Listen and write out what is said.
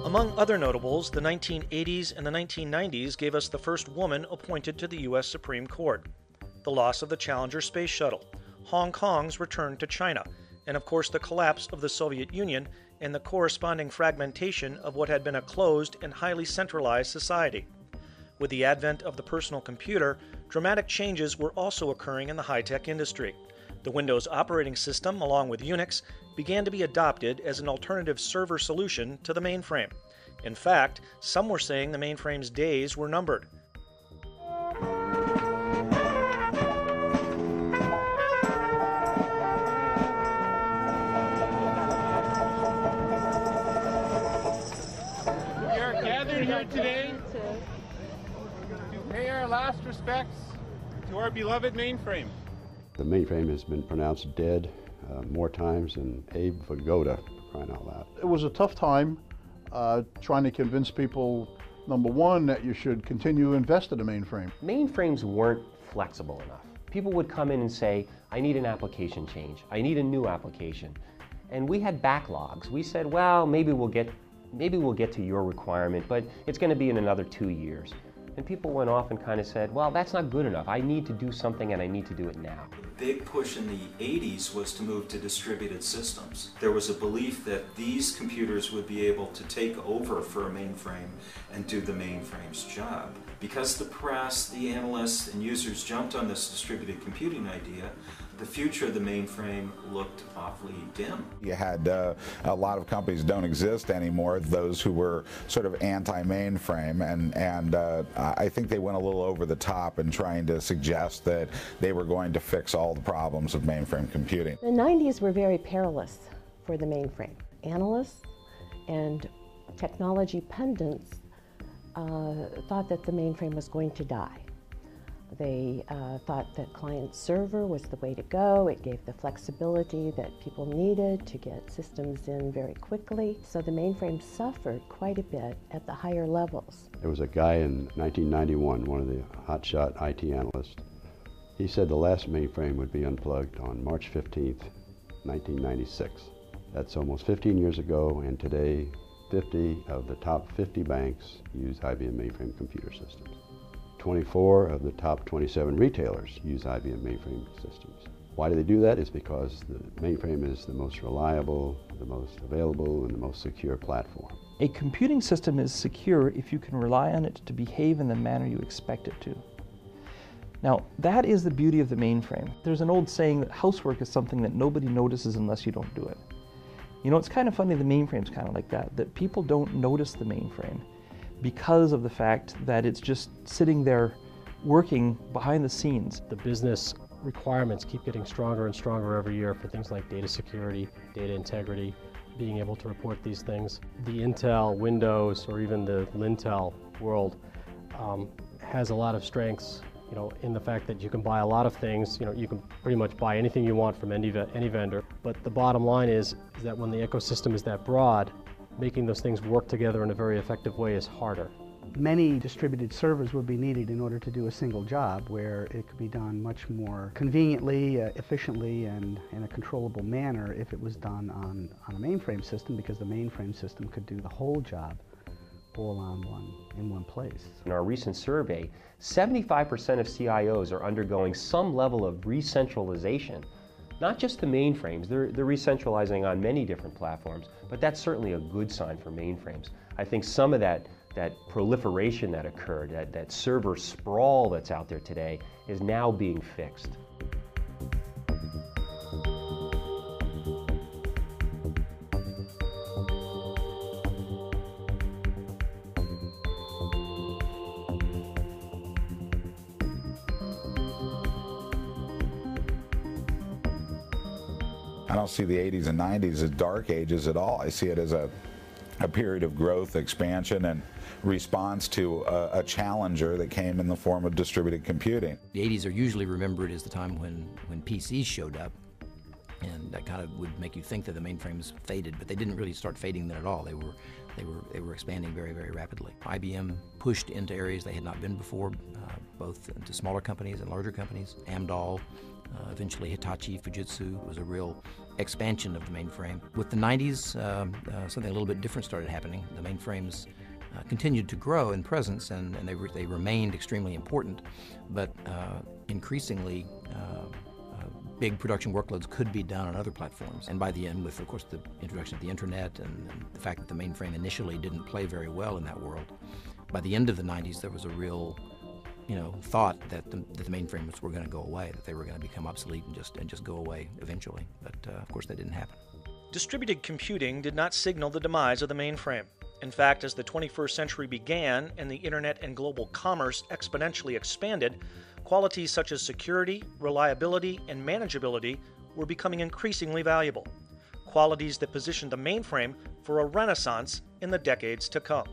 Among other notables, the 1980s and the 1990s gave us the first woman appointed to the U.S. Supreme Court, the loss of the Challenger space shuttle, Hong Kong's return to China, and of course the collapse of the Soviet Union and the corresponding fragmentation of what had been a closed and highly centralized society. With the advent of the personal computer, dramatic changes were also occurring in the high-tech industry. The Windows operating system, along with Unix, began to be adopted as an alternative server solution to the mainframe. In fact, some were saying the mainframe's days were numbered. We are gathered here today to pay our last respects to our beloved mainframe. The mainframe has been pronounced dead more times than Abe Vigoda, crying out loud. It was a tough time trying to convince people, number one, that you should continue to invest in the mainframe. Mainframes weren't flexible enough. People would come in and say, I need an application change. I need a new application. And we had backlogs. We said, well, maybe we'll get to your requirement, but it's going to be in another 2 years. And people went off and kind of said, well, that's not good enough. I need to do something and I need to do it now. The big push in the 80s was to move to distributed systems. There was a belief that these computers would be able to take over for a mainframe and do the mainframe's job. Because the press, the analysts, and users jumped on this distributed computing idea, the future of the mainframe looked awfully dim. You had a lot of companies don't exist anymore, those who were sort of anti-mainframe, and I think they went a little over the top in trying to suggest that they were going to fix all the problems of mainframe computing. The 90s were very perilous for the mainframe. Analysts and technology pundits thought that the mainframe was going to die. They thought that client-server was the way to go. It gave the flexibility that people needed to get systems in very quickly. So the mainframe suffered quite a bit at the higher levels. There was a guy in 1991, one of the hotshot IT analysts. He said the last mainframe would be unplugged on March 15th, 1996. That's almost 15 years ago, and today 50 of the top 50 banks use IBM mainframe computer systems. 24 of the top 27 retailers use IBM mainframe systems. Why do they do that? It's because the mainframe is the most reliable, the most available, and the most secure platform. A computing system is secure if you can rely on it to behave in the manner you expect it to. Now, that is the beauty of the mainframe. There's an old saying that housework is something that nobody notices unless you don't do it. You know, it's kind of funny, the mainframe's kind of like that people don't notice the mainframe because of the fact that it's just sitting there working behind the scenes. The business requirements keep getting stronger and stronger every year for things like data security, data integrity, being able to report these things. The Intel, Windows, or even the Lintel world has a lot of strengths, you know, in the fact that you can buy a lot of things. You know, you can pretty much buy anything you want from any vendor. But the bottom line is that when the ecosystem is that broad, making those things work together in a very effective way is harder. Many distributed servers would be needed in order to do a single job, where it could be done much more conveniently, efficiently, and in a controllable manner if it was done on a mainframe system, because the mainframe system could do the whole job all in one place. In our recent survey, 75% of CIOs are undergoing some level of re-centralization. Not just the mainframes, they're re-centralizing on many different platforms, but that's certainly a good sign for mainframes. I think some of that proliferation that occurred, that server sprawl that's out there today, is now being fixed. I don't see the 80s and 90s as dark ages at all. I see it as a period of growth, expansion, and response to a challenger that came in the form of distributed computing. The 80s are usually remembered as the time when PCs showed up, and that kind of would make you think that the mainframes faded, but they didn't really start fading then at all. They were expanding very, very rapidly. IBM pushed into areas they had not been before, both into smaller companies and larger companies. Amdahl, eventually Hitachi, Fujitsu. It was a real expansion of the mainframe. With the 90s, something a little bit different started happening. The mainframes continued to grow in presence, and they remained extremely important, but increasingly big production workloads could be done on other platforms. And by the end, with, of course, the introduction of the internet and the fact that the mainframe initially didn't play very well in that world, by the end of the 90s, there was a real thought that the mainframes were going to go away, that they were going to become obsolete and just go away eventually. But of course, that didn't happen. Distributed computing did not signal the demise of the mainframe. In fact, as the 21st century began and the internet and global commerce exponentially expanded, qualities such as security, reliability, and manageability were becoming increasingly valuable, qualities that positioned the mainframe for a renaissance in the decades to come.